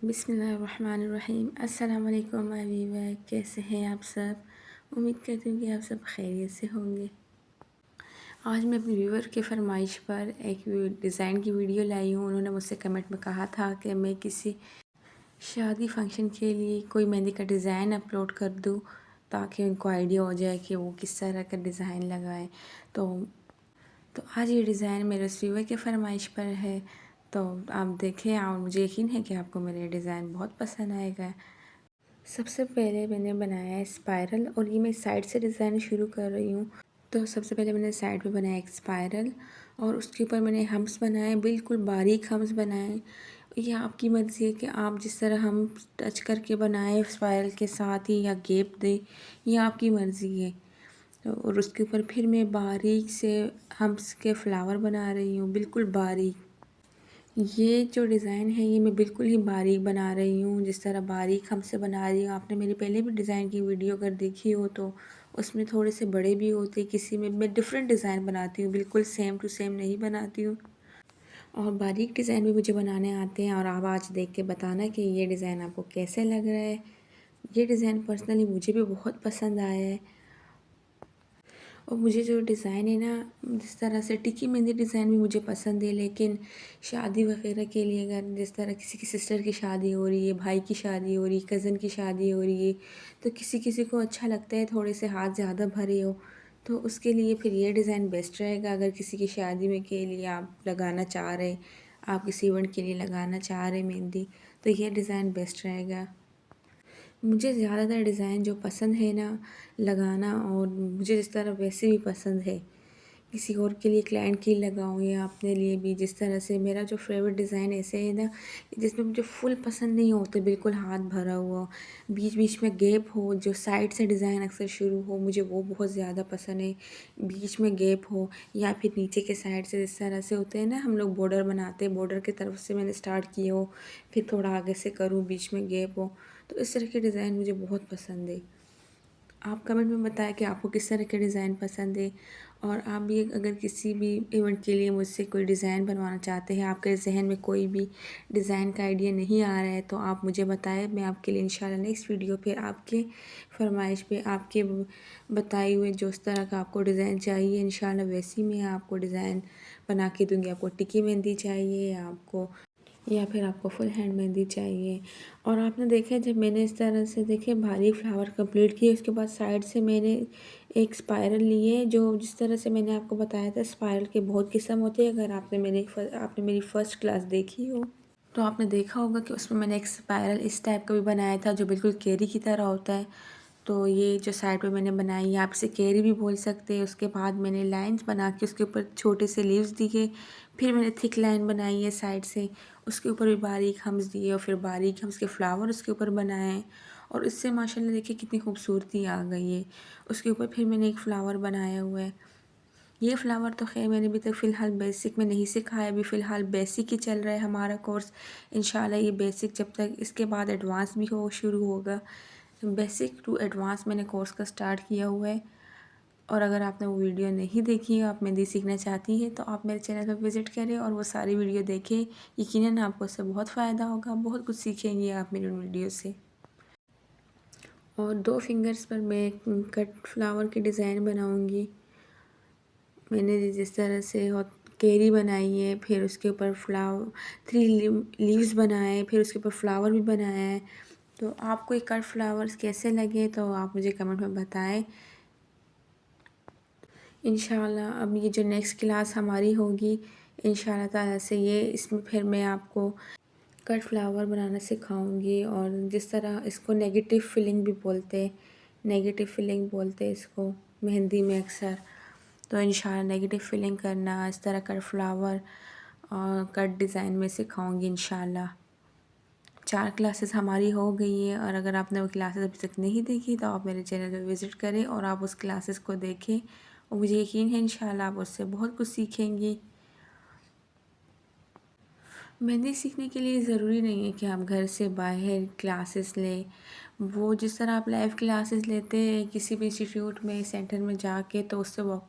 बिस्मिल्लाहिर्रहमानिर्रहीम। अस्सलाम वालेकुम एवरीवन, कैसे हैं आप सब। उम्मीद करती हूँ कि आप सब खैरियत से होंगे। आज मैं अपने व्यूवर के फरमाइश पर एक डिज़ाइन की वीडियो लाई हूँ। उन्होंने मुझसे कमेंट में कहा था कि मैं किसी शादी फंक्शन के लिए कोई मेहंदी का डिज़ाइन अपलोड कर दूँ ताकि उनको आइडिया हो जाए कि वो किस तरह का डिज़ाइन लगाएं। तो आज ये डिज़ाइन मेरे व्यूवर के फरमाइश पर है, तो आप देखें और मुझे यकीन है कि आपको मेरे डिज़ाइन बहुत पसंद आएगा। सबसे पहले मैंने बनाया है स्पाइरल और ये मैं साइड से डिज़ाइन शुरू कर रही हूँ। तो सबसे पहले मैंने साइड पे बनाया एक स्पाइरल और उसके ऊपर मैंने हम्स बनाए, बिल्कुल बारीक हम्स बनाए। ये आपकी मर्ज़ी है कि आप जिस तरह हम टच करके बनाए स्पाइरल के साथ ही या गैप दें, ये आपकी मर्ज़ी है। और उसके ऊपर फिर मैं बारीक से हम्स के फ्लावर बना रही हूँ, बिल्कुल बारीक। ये जो डिज़ाइन है ये मैं बिल्कुल ही बारीक बना रही हूँ, जिस तरह बारीक हमसे बना रही हूँ। आपने मेरी पहले भी डिज़ाइन की वीडियो अगर देखी हो तो उसमें थोड़े से बड़े भी होते, किसी में मैं डिफरेंट डिज़ाइन बनाती हूँ, बिल्कुल सेम टू सेम नहीं बनाती हूँ। और बारीक डिज़ाइन भी मुझे बनाने आते हैं और आप आज देख के बताना कि ये डिज़ाइन आपको कैसे लग रहा है। ये डिज़ाइन पर्सनली मुझे भी बहुत पसंद आया है। और मुझे जो डिज़ाइन है ना, जिस तरह से टिकी मेहंदी डिज़ाइन भी मुझे पसंद है, लेकिन शादी वगैरह के लिए अगर जिस तरह किसी की सिस्टर की शादी हो रही है, भाई की शादी हो रही है, कज़न की शादी हो रही है, तो किसी किसी को अच्छा लगता है थोड़े से हाथ ज़्यादा भरे हो, तो उसके लिए फिर ये डिज़ाइन बेस्ट रहेगा। अगर किसी की शादी में के लिए आप लगाना चाह रहे, आप किसी इवेंट के लिए लगाना चाह रहे मेहंदी, तो ये डिज़ाइन बेस्ट रहेगा। मुझे ज़्यादातर डिज़ाइन जो पसंद है ना लगाना, और मुझे जिस तरह वैसे भी पसंद है, किसी और के लिए क्लाइंट की लगाऊँ या अपने लिए भी, जिस तरह से मेरा जो फेवरेट डिज़ाइन ऐसे है ना जिसमें मुझे फुल पसंद नहीं होते, बिल्कुल हाथ भरा हुआ, बीच बीच में गैप हो, जो साइड से डिज़ाइन अक्सर शुरू हो, मुझे वो बहुत ज़्यादा पसंद है। बीच में गैप हो या फिर नीचे के साइड से जिस तरह से होते हैं ना, हम लोग बॉर्डर बनाते हैं, बॉर्डर की तरफ से मैंने स्टार्ट किए हो, फिर थोड़ा आगे से करूँ, बीच में गैप हो, तो इस तरह के डिज़ाइन मुझे बहुत पसंद है। आप कमेंट में बताएं कि आपको किस तरह के डिज़ाइन पसंद है। और आप भी अगर किसी भी इवेंट के लिए मुझसे कोई डिज़ाइन बनवाना चाहते हैं, आपके जहन में कोई भी डिज़ाइन का आइडिया नहीं आ रहा है, तो आप मुझे बताएं। मैं आपके लिए इंशाल्लाह नेक्स्ट वीडियो पे आपके फरमाइश पे आपके बताए हुए जो इस तरह का आपको डिज़ाइन चाहिए, इंशाल्लाह वैसी मैं आपको डिज़ाइन बना के दूँगी। आपको टिकी मेहंदी चाहिए या फिर आपको फुल हैंड मेहंदी चाहिए। और आपने देखा जब मैंने इस तरह से देखे भारी फ्लावर कंप्लीट किए, उसके बाद साइड से मैंने एक स्पाइरल लिए, जो जिस तरह से मैंने आपको बताया था स्पाइरल के बहुत किस्म होते हैं। अगर आपने मेरी फ़र्स्ट क्लास देखी हो तो आपने देखा होगा कि उसमें मैंने एक स्पाइरल इस टाइप का भी बनाया था जो बिल्कुल कैरी की तरह होता है। तो ये जो साइड पे मैंने बनाई है, आप इसे कैरी भी बोल सकते हैं। उसके बाद मैंने लाइंस बना के उसके ऊपर छोटे से लीव्स दिए, फिर मैंने थिक लाइन बनाई है साइड से, उसके ऊपर भी बारीक हम्स दिए और फिर बारीक हम्स के फ्लावर उसके ऊपर बनाए। और इससे माशाल्लाह देखिए कितनी खूबसूरती आ गई है। उसके ऊपर फिर मैंने एक फ़्लावर बनाया हुआ है। ये फ्लावर तो ख़ैर मैंने अभी तक फ़िलहाल बेसिक में नहीं सिखाया, अभी फ़िलहाल बेसिक ही चल रहा है हमारा कोर्स। इंशाल्लाह ये बेसिक जब तक, इसके बाद एडवांस भी शुरू होगा। बेसिक टू एडवांस मैंने कोर्स का स्टार्ट किया हुआ है। और अगर आपने वो वीडियो नहीं देखी है, आप मेहंदी सीखना चाहती हैं, तो आप मेरे चैनल पर विज़िट करें और वो सारी वीडियो देखें। यकीनन आपको उससे बहुत फ़ायदा होगा, बहुत कुछ सीखेंगे आप मेरी उन वीडियो से। और 2 फिंगर्स पर मैं कट फ्लावर की डिज़ाइन बनाऊँगी। मैंने जिस तरह से कैरी बनाई है, फिर उसके ऊपर 3 लीव्स बनाए, फिर उसके ऊपर फ्लावर भी बनाया है। तो आपको ये कट फ्लावर्स कैसे लगे तो आप मुझे कमेंट में बताएं। इंशाल्लाह अब ये जो नेक्स्ट क्लास हमारी होगी, इंशाल्लाह ताला से ये इसमें फिर मैं आपको कट फ्लावर बनाना सिखाऊंगी। और जिस तरह इसको नेगेटिव फिलिंग भी बोलते हैं, नेगेटिव फिलिंग बोलते हैं इसको मेहंदी में अक्सर। तो इंशाल्लाह नेगेटिव फिलिंग करना, इस तरह कट फ्लावर और कट डिज़ाइन में सिखाऊंगी इंशाल्लाह। 4 क्लासेस हमारी हो गई है, और अगर आपने वो क्लासेस अभी तक नहीं देखी तो आप मेरे चैनल पर विज़िट करें और आप उस क्लासेस को देखें, और मुझे यकीन है इंशाल्लाह आप उससे बहुत कुछ सीखेंगी। मेहंदी सीखने के लिए ज़रूरी नहीं है कि आप घर से बाहर क्लासेस लें। वो जिस तरह आप लाइव क्लासेस लेते हैं किसी भी इंस्टीट्यूट में, सेंटर में जाके, तो उससे वो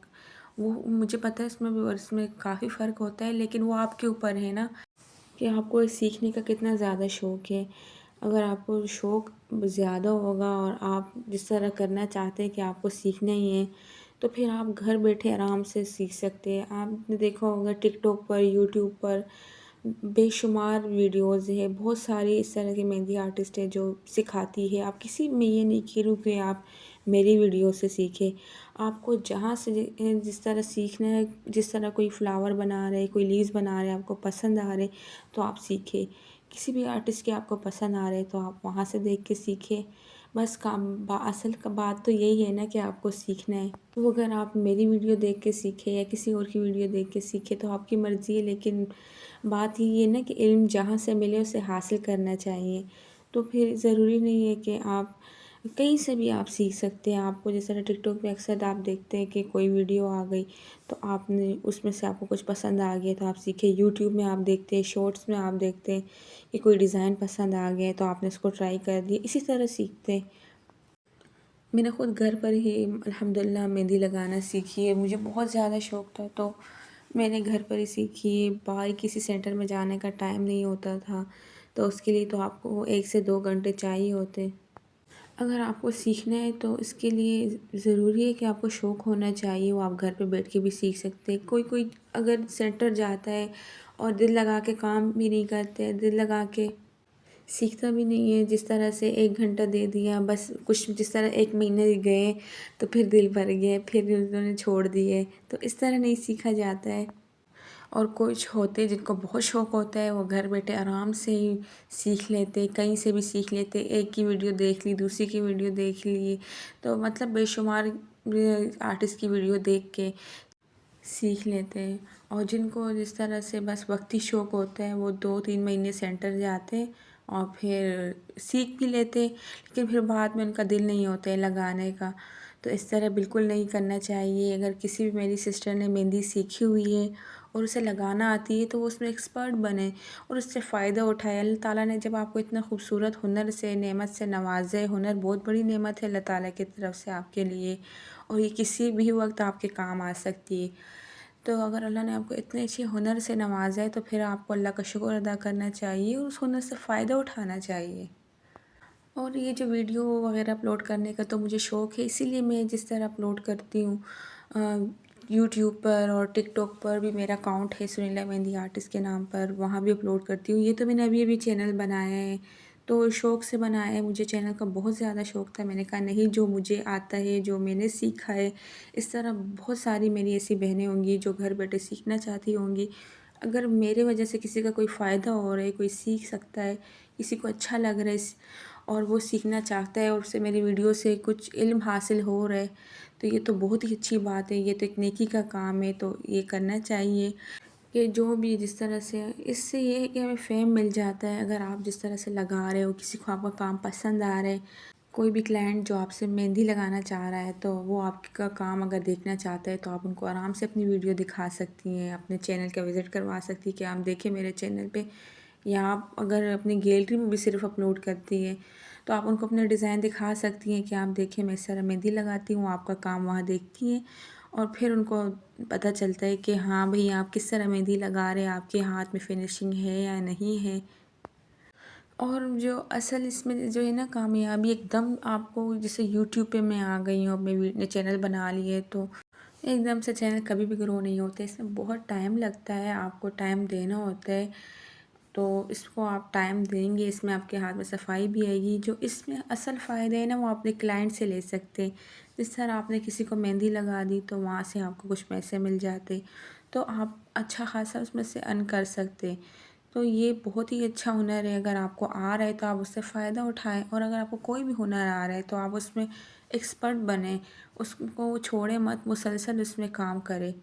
मुझे पता है इसमें भी और इसमें काफ़ी फ़र्क होता है, लेकिन वो आपके ऊपर है ना। कि आपको सीखने का कितना ज़्यादा शौक़ है। अगर आपको शौक़ ज़्यादा होगा और आप जिस तरह करना चाहते हैं कि आपको सीखना ही है, तो फिर आप घर बैठे आराम से सीख सकते हैं। आपने देखा होगा टिकटॉक पर, यूट्यूब पर बेशुमार वीडियोज़ है, बहुत सारी इस तरह की मेहंदी आर्टिस्ट है जो सिखाती है। आप किसी में ये नहीं कह रही हूँ कि आप मेरी वीडियो से सीखें। आपको जहाँ से जिस तरह सीखना है, जिस तरह कोई फ्लावर बना रहे, कोई लीव्स बना रहे, आपको पसंद आ रहे, तो आप सीखें। किसी भी आर्टिस्ट के आपको पसंद आ रहे तो आप वहाँ से देख के सीखें। बस असल का बात तो यही है ना कि आपको सीखना है। तो अगर आप मेरी वीडियो देख के सीखें या किसी और की वीडियो देख के सीखें तो आपकी मर्ज़ी है, लेकिन बात ही ये ना कि इल्म जहाँ से मिले उसे हासिल करना चाहिए। तो फिर ज़रूरी नहीं है कि आप कहीं से भी आप सीख सकते हैं। आपको जिस तरह टिकटॉक पे अक्सर आप देखते हैं कि कोई वीडियो आ गई तो आपने उसमें से आपको कुछ पसंद आ गया तो आप सीखें। यूट्यूब में आप देखते हैं, शॉर्ट्स में आप देखते हैं कि कोई डिज़ाइन पसंद आ गया तो आपने उसको ट्राई कर दिया, इसी तरह सीखते हैं। मैंने ख़ुद घर पर ही अल्हम्दुलिल्लाह मेहंदी लगाना सीखी है। मुझे बहुत ज़्यादा शौक़ था तो मैंने घर पर ही सीखी। बाहर किसी सेंटर में जाने का टाइम नहीं होता था, तो उसके लिए तो आपको 1 से 2 घंटे चाहिए होते। अगर आपको सीखना है तो इसके लिए ज़रूरी है कि आपको शौक़ होना चाहिए, वो आप घर पे बैठ के भी सीख सकते हैं। कोई अगर सेंटर जाता है और दिल लगा के काम भी नहीं करते, दिल लगा के सीखता भी नहीं है, जिस तरह से 1 घंटा दे दिया बस, कुछ जिस तरह 1 महीने गए तो फिर दिल भर गया, फिर उन्होंने छोड़ दिए, तो इस तरह नहीं सीखा जाता है। और कुछ होते जिनको बहुत शौक़ होता है वो घर बैठे आराम से ही सीख लेते, कहीं से भी सीख लेते। एक की वीडियो देख ली, दूसरी की वीडियो देख ली, तो मतलब बेशुमार आर्टिस्ट की वीडियो देख के सीख लेते हैं। और जिनको जिस तरह से बस वक्ती शौक़ होता है वो 2-3 महीने सेंटर जाते हैं और फिर सीख भी लेते, लेकिन फिर बाद में उनका दिल नहीं होता है लगाने का। तो इस तरह बिल्कुल नहीं करना चाहिए। अगर किसी भी मेरी सिस्टर ने मेहंदी सीखी हुई है और उसे लगाना आती है तो वो उसमें एक्सपर्ट बने और उससे फ़ायदा उठाए। अल्लाह ताला ने जब आपको इतना खूबसूरत हुनर से, नेमत से नवाज़ा है, हुनर बहुत बड़ी नेमत है अल्लाह ताला की तरफ से आपके लिए, और ये किसी भी वक्त आपके काम आ सकती है। तो अगर अल्लाह ने आपको इतने अच्छे हुनर से नवाज़ा है तो फिर आपको अल्लाह का शुक्र अदा करना चाहिए और उस हुनर से फ़ायदा उठाना चाहिए। और ये जो वीडियो वगैरह अपलोड करने का तो मुझे शौक़ है, इसीलिए मैं जिस तरह अपलोड करती हूँ यूट्यूब पर और टिकटॉक पर भी मेरा अकाउंट है सुनीला मेहंदी आर्टिस्ट के नाम पर, वहाँ भी अपलोड करती हूँ। ये तो मैंने अभी-अभी चैनल बनाया है, तो शौक़ से बनाया है। मुझे चैनल का बहुत ज़्यादा शौक़ था। मैंने कहा नहीं, जो मुझे आता है, जो मैंने सीखा है, इस तरह बहुत सारी मेरी ऐसी बहनें होंगी जो घर बैठे सीखना चाहती होंगी। अगर मेरे वजह से किसी का कोई फ़ायदा हो रहा है, कोई सीख सकता है, किसी को अच्छा लग रहा है और वो सीखना चाहता है और उससे मेरी वीडियो से कुछ इल्म हासिल हो रहा है, तो ये तो बहुत ही अच्छी बात है। ये तो एक नेकी का काम है, तो ये करना चाहिए कि जो भी जिस तरह से, इससे ये है कि हमें फ़ेम मिल जाता है। अगर आप जिस तरह से लगा रहे हो, किसी को आपका काम पसंद आ रहा है, कोई भी क्लाइंट जो आपसे मेहंदी लगाना चाह रहा है तो वो आपका काम अगर देखना चाहता है तो आप उनको आराम से अपनी वीडियो दिखा सकती हैं, अपने चैनल का विज़िट करवा सकती हैं कि आप देखें मेरे चैनल पे। या आप अगर अपनी गैलरी में भी सिर्फ अपलोड करती हैं तो आप उनको अपने डिज़ाइन दिखा सकती हैं कि आप देखें मैं इस तरह मेहंदी लगाती हूँ, आपका काम वहाँ देखती हैं और फिर उनको पता चलता है कि हाँ भई, आप किस तरह मेहंदी लगा रहे हैं, आपके हाथ में फिनिशिंग है या नहीं है। और जो असल इसमें जो है ना कामयाबी एकदम आपको, जैसे यूट्यूब पे मैं आ गई हूँ, अपने चैनल बना लिए तो एकदम से चैनल कभी भी ग्रो नहीं होते। इसमें बहुत टाइम लगता है, आपको टाइम देना होता है। तो इसको आप टाइम देंगे, इसमें आपके हाथ में सफाई भी आएगी। जो इसमें असल फ़ायदा है ना वो अपने क्लाइंट से ले सकते हैं। जिस तरह आपने किसी को मेहंदी लगा दी तो वहाँ से आपको कुछ पैसे मिल जाते, तो आप अच्छा खासा उसमें से अर्न कर सकते। तो ये बहुत ही अच्छा हुनर है। अगर आपको आ रहा है तो आप उससे फ़ायदा उठाएँ, और अगर आपको कोई भी हुनर आ रहा है तो आप उसमें एक्सपर्ट बनें, उसको छोड़ें मत, मुसलसल उसमें काम करें।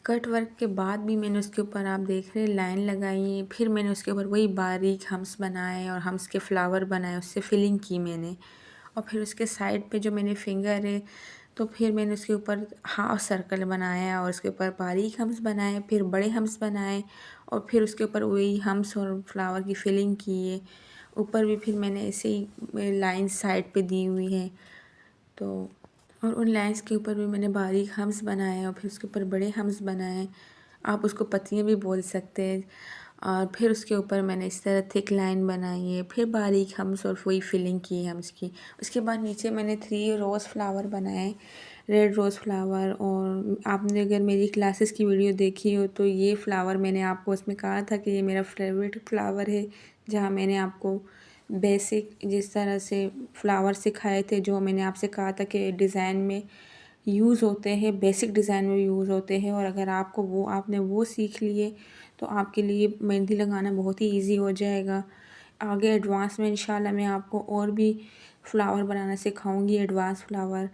कट वर्क के बाद भी मैंने उसके ऊपर, आप देख रहे हैं, लाइन लगाई, फिर मैंने उसके ऊपर वही बारीक हम्स बनाए और हम्स के फ्लावर बनाए, उससे फिलिंग की मैंने। और फिर उसके साइड पे जो मैंने फिंगर है तो फिर मैंने उसके ऊपर हाफ सर्कल बनाया और उसके ऊपर बारीक हम्स बनाए, फिर बड़े हम्स बनाए और फिर उसके ऊपर वही हम्स और फ्लावर की फिलिंग की है। ऊपर भी फिर मैंने ऐसे ही लाइन साइड पे दी हुई है, तो और उन लाइन्स के ऊपर भी मैंने बारीक हम्स बनाए और फिर उसके ऊपर बड़े हम्स बनाए। आप उसको पत्तियाँ भी बोल सकते हैं। और फिर उसके ऊपर मैंने इस तरह थिक लाइन बनाई है, फिर बारीक हम्स और वही फिलिंग की है हम्स की। उसके बाद नीचे मैंने 3 रोज़ फ्लावर बनाए, रेड रोज़ फ्लावर। और आपने अगर मेरी क्लासेस की वीडियो देखी हो तो ये फ्लावर मैंने आपको उसमें कहा था कि ये मेरा फेवरेट फ्लावर है, जहाँ मैंने आपको बेसिक जिस तरह से फ्लावर सिखाए थे, जो मैंने आपसे कहा था कि डिज़ाइन में यूज़ होते हैं, बेसिक डिज़ाइन में यूज़ होते हैं। और अगर आपको आपने वो सीख लिए तो आपके लिए मेहंदी लगाना बहुत ही इजी हो जाएगा। आगे एडवांस में इंशाल्लाह मैं आपको और भी फ्लावर बनाना सिखाऊंगी, एडवांस फ्लावर।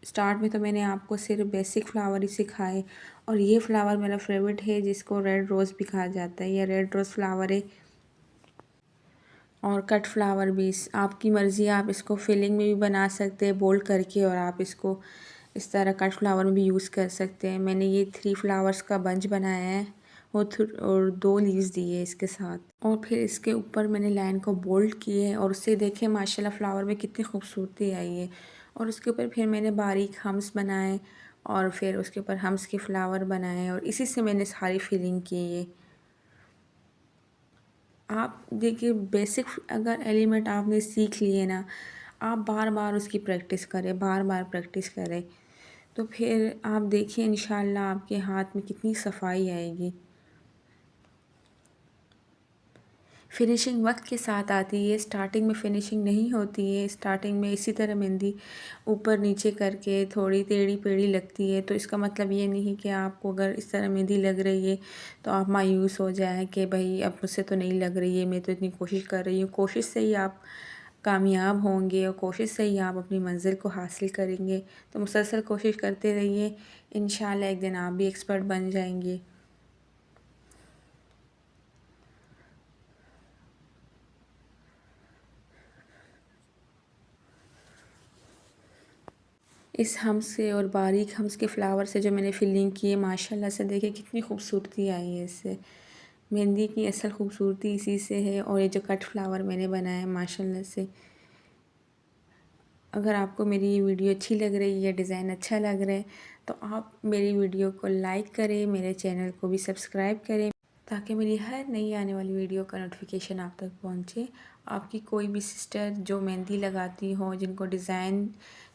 स्टार्ट में तो मैंने आपको सिर्फ बेसिक फ्लावर ही सिखाए। और ये फ्लावर मेरा फेवरेट है, जिसको रेड रोज़ भी कहा जाता है। ये रेड रोज़ फ्लावर है। और कट फ्लावर भी आपकी मर्ज़ी, आप इसको फिलिंग में भी बना सकते हैं बोल्ड करके, और आप इसको इस तरह कट फ्लावर में भी यूज़ कर सकते हैं। मैंने ये 3 फ्लावर्स का बंच बनाया है और 2 लीव्स दिए इसके साथ। और फिर इसके ऊपर मैंने लाइन को बोल्ड किए है, और उससे देखें माशाल्लाह फ्लावर में कितनी खूबसूरती आई है। और उसके ऊपर फिर मैंने बारीक हम्स बनाए, और फिर उसके ऊपर हम्स के फ्लावर बनाए, और इसी से मैंने सारी फिलिंग की है। आप देखिए, बेसिक अगर एलिमेंट आपने सीख लिए ना, आप बार बार उसकी प्रैक्टिस करें, बार बार प्रैक्टिस करें, तो फिर आप देखिए इंशाल्लाह आपके हाथ में कितनी सफाई आएगी। फिनिशिंग वक्त के साथ आती है, स्टार्टिंग में फिनिशिंग नहीं होती है। स्टार्टिंग में इसी तरह मेहंदी ऊपर नीचे करके थोड़ी टेढ़ी पेढ़ी लगती है, तो इसका मतलब ये नहीं कि आपको अगर इस तरह मेहंदी लग रही है तो आप मायूस हो जाएं कि भाई अब मुझसे तो नहीं लग रही है, मैं तो इतनी कोशिश कर रही हूँ। कोशिश से ही आप कामयाब होंगे, और कोशिश से ही आप अपनी मंज़िल को हासिल करेंगे। तो मुसलसल कोशिश करते रहिए, इंशाल्लाह एक दिन आप भी एक्सपर्ट बन जाएंगे। इस हम्स से और बारीक हम्स के फ्लावर से जो मैंने फिलिंग की है, माशाल्लाह से देखिए कितनी खूबसूरती आई है इससे। मेहंदी की असल खूबसूरती इसी से है। और ये जो कट फ्लावर मैंने बनाया है माशाल्लाह से, अगर आपको मेरी ये वीडियो अच्छी लग रही है, डिज़ाइन अच्छा लग रहा है, तो आप मेरी वीडियो को लाइक करें, मेरे चैनल को भी सब्सक्राइब करें, ताकि मेरी हर नई आने वाली वीडियो का नोटिफिकेशन आप तक पहुंचे। आपकी कोई भी सिस्टर जो मेहंदी लगाती हो, जिनको डिज़ाइन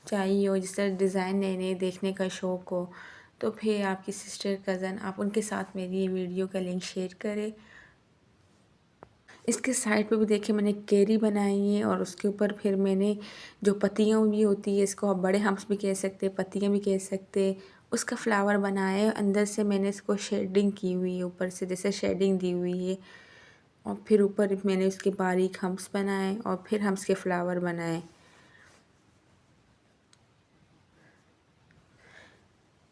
चाहिए हो, जिस तरह डिज़ाइन नए नए देखने का शौक़ हो, तो फिर आपकी सिस्टर कज़न आप उनके साथ मेरी ये वीडियो का लिंक शेयर करें। इसके साइड पे भी देखिए मैंने कैरी बनाई है, और उसके ऊपर फिर मैंने जो पत्तियाँ भी होती है, इसको आप बड़े हम्स भी कह सकते हैं, पत्तियाँ भी कह सकते हैं, उसका फ्लावर बनाया है। अंदर से मैंने इसको शेडिंग की हुई है, ऊपर से जैसे शेडिंग दी हुई है। और फिर ऊपर मैंने उसके बारीक हम्स बनाए, और फिर हम्स के फ्लावर बनाए।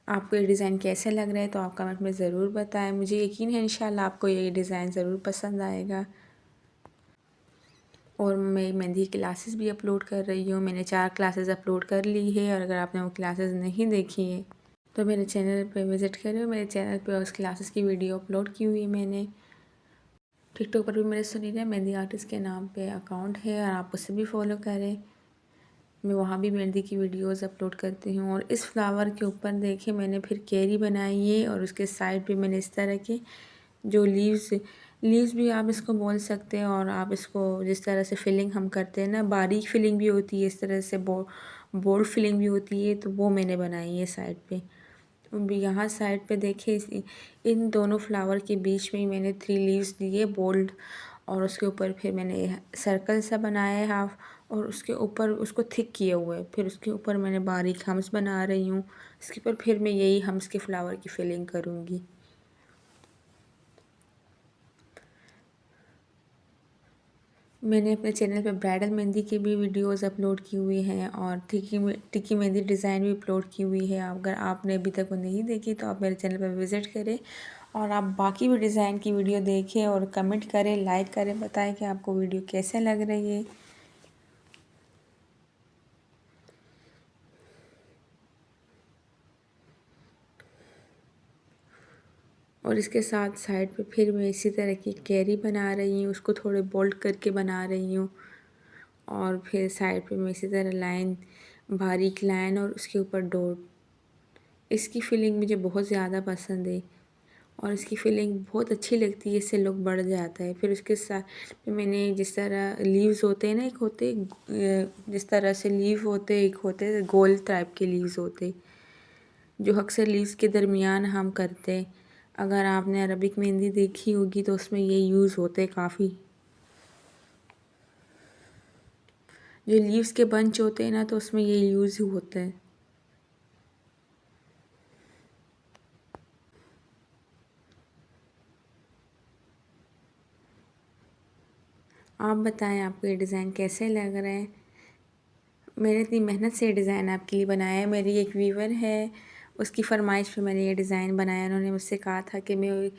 आपको ये डिज़ाइन कैसे लग रहा है तो आप कमेंट में ज़रूर बताएं। मुझे यकीन है इंशाल्लाह आपको ये डिज़ाइन ज़रूर पसंद आएगा। और मैं मेहंदी क्लासेस भी अपलोड कर रही हूँ। मैंने 4 क्लासेस अपलोड कर ली है, और अगर आपने वो क्लासेस नहीं देखी है तो मेरे चैनल पे विज़िट करें। मेरे चैनल पे उस क्लासेस की वीडियो अपलोड की हुई है मैंने। टिकटॉक पर भी मेरे सुनीता मेहंदी आर्टिस्ट के नाम पे अकाउंट है, और आप उसे भी फॉलो करें। मैं वहाँ भी मेहंदी की वीडियोस अपलोड करती हूँ। और इस फ्लावर के ऊपर देखिए मैंने फिर कैरी बनाई है, और उसके साइड पे मैंने इस तरह के जो लीव्स भी आप इसको बोल सकते हैं। और आप इसको जिस तरह से फिलिंग हम करते हैं ना, बारीक फिलिंग भी होती है, इस तरह से बोल्ड फिलिंग भी होती है, तो वो मैंने बनाई है साइड पे। यहाँ साइड पे देखिए इन दोनों फ्लावर के बीच में ही मैंने 3 लीव्स दिए बोल्ड, और उसके ऊपर फिर मैंने सर्कल सा बनाया है हाफ, और उसके ऊपर उसको थिक किए हुए, फिर उसके ऊपर मैंने बारीक हम्स बना रही हूँ। इसके ऊपर फिर मैं यही हम्स के फ्लावर की फिलिंग करूँगी। मैंने अपने चैनल पे ब्राइडल मेहंदी की भी वीडियोस अपलोड की हुई हैं, और टिकी मेहंदी डिज़ाइन भी अपलोड की हुई है। अगर आपने अभी तक वो नहीं देखी तो आप मेरे चैनल पर विज़िट करें, और आप बाकी भी डिज़ाइन की वीडियो देखें, और कमेंट करें, लाइक करें, बताएं कि आपको वीडियो कैसे लग रही है। और इसके साथ साइड पे फिर मैं इसी तरह की कैरी बना रही हूँ, उसको थोड़े बोल्ड करके बना रही हूँ। और फिर साइड पे मैं इसी तरह लाइन, बारीक लाइन, और उसके ऊपर डॉट। इसकी फीलिंग मुझे बहुत ज़्यादा पसंद है। और इसकी फीलिंग बहुत अच्छी लगती है, इससे लुक बढ़ जाता है। फिर उसके साथ मैंने जिस तरह लीव्स होते हैं ना, एक होते जिस तरह से लीव होते, एक होते गोल टाइप के लीव्स होते जो अक्सर लीव्स के दरमियान हम करते। अगर आपने अरबिक मेहंदी देखी होगी तो उसमें ये यूज़ होते काफ़ी। जो लीव्स के बंच होते हैं ना तो उसमें ये यूज़ होता है। आप बताएं आपको ये डिज़ाइन कैसे लग रहा है। मैंने इतनी मेहनत से डिज़ाइन आपके लिए बनाया है। मेरी एक व्यूवर है, उसकी फरमाइश पे मैंने ये डिज़ाइन बनाया। उन्होंने मुझसे कहा था कि मैं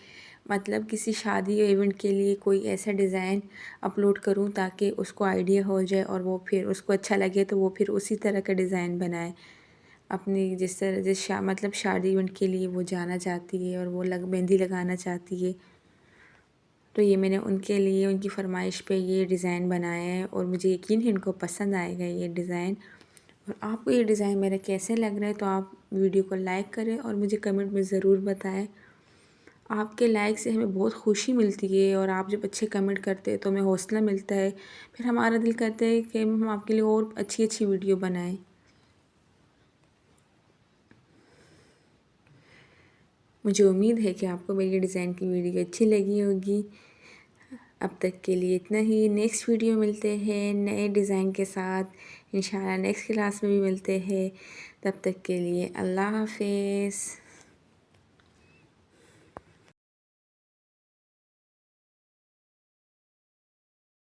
मतलब किसी शादी या इवेंट के लिए कोई ऐसा डिज़ाइन अपलोड करूं ताकि उसको आइडिया हो जाए और वो फिर उसको अच्छा लगे तो वो फिर उसी तरह का डिज़ाइन बनाए। अपनी जिस तरह मतलब शादी इवेंट के लिए वो जाना चाहती है और वो मेहंदी लगाना चाहती है, तो ये मैंने उनके लिए उनकी फ़रमाइश पे ये डिज़ाइन बनाया है और मुझे यकीन है इनको पसंद आएगा ये डिज़ाइन। और आपको ये डिज़ाइन मेरा कैसे लग रहा है तो आप वीडियो को लाइक करें और मुझे कमेंट में ज़रूर बताएं। आपके लाइक से हमें बहुत खुशी मिलती है और आप जब अच्छे कमेंट करते हैं तो हमें हौसला मिलता है। फिर हमारा दिल करता है कि हम आपके लिए और अच्छी अच्छी वीडियो बनाएं। मुझे उम्मीद है कि आपको मेरी डिज़ाइन की वीडियो अच्छी लगी होगी। अब तक के लिए इतना ही। नेक्स्ट वीडियो मिलते हैं नए डिज़ाइन के साथ। इंशाल्लाह नेक्स्ट क्लास में भी मिलते हैं। तब तक के लिए अल्लाह हाफ़िज़।